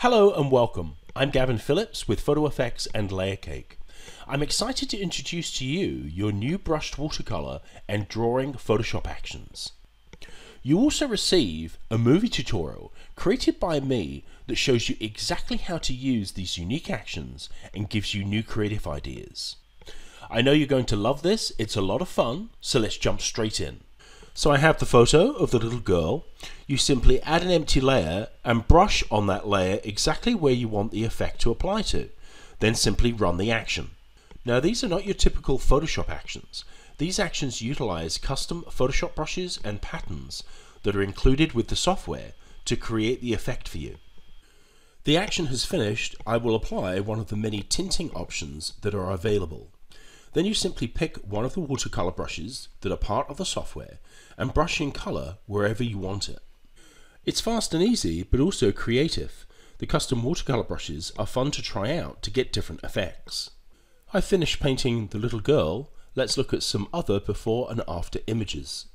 Hello and welcome. I'm Gavin Phillips with Photo Effects and Layer Cake. I'm excited to introduce to you your new brushed watercolor and drawing Photoshop actions. You also receive a movie tutorial created by me that shows you exactly how to use these unique actions and gives you new creative ideas. I know you're going to love this, it's a lot of fun, so let's jump straight in. So I have the photo of the little girl. You simply add an empty layer and brush on that layer exactly where you want the effect to apply to. Then simply run the action. Now these are not your typical Photoshop actions. These actions utilize custom Photoshop brushes and patterns that are included with the software to create the effect for you. The action has finished. I will apply one of the many tinting options that are available. Then you simply pick one of the watercolor brushes that are part of the software and brush in color wherever you want it. It's fast and easy, but also creative. The custom watercolor brushes are fun to try out to get different effects. I finished painting the little girl. Let's look at some other before and after images.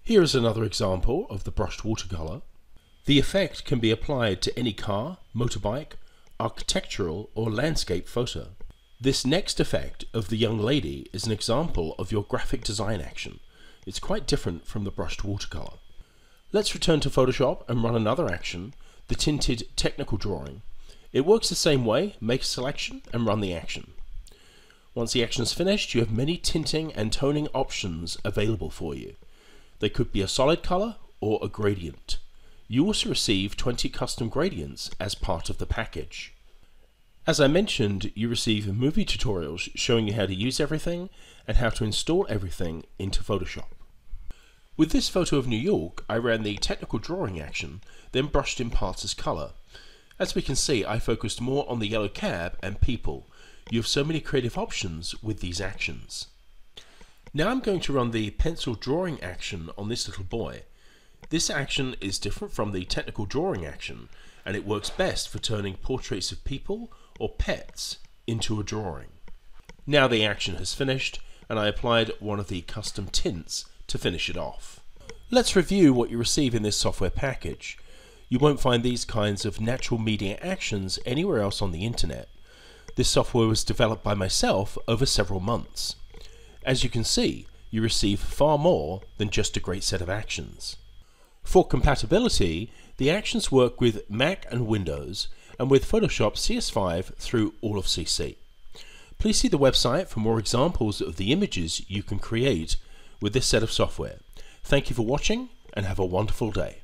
Here is another example of the brushed watercolor. The effect can be applied to any car, motorbike, architectural or landscape photo. This next effect of the young lady is an example of your graphic design action. It's quite different from the brushed watercolor. Let's return to Photoshop and run another action, the tinted technical drawing. It works the same way. Make a selection and run the action. Once the action is finished, you have many tinting and toning options available for you. They could be a solid color or a gradient. You also receive 20 custom gradients as part of the package. As I mentioned, you receive movie tutorials showing you how to use everything and how to install everything into Photoshop. With this photo of New York, I ran the technical drawing action, then brushed in parts as color. As we can see, I focused more on the yellow cab and people. You have so many creative options with these actions. Now I'm going to run the pencil drawing action on this little boy. This action is different from the technical drawing action, and it works best for turning portraits of people or pets into a drawing. Now the action has finished and I applied one of the custom tints to finish it off. Let's review what you receive in this software package. You won't find these kinds of natural media actions anywhere else on the internet. This software was developed by myself over several months. As you can see, you receive far more than just a great set of actions. For compatibility, the actions work with Mac and Windows and with Photoshop CS5 through all of CC. Please see the website for more examples of the images you can create with this set of software. Thank you for watching and have a wonderful day.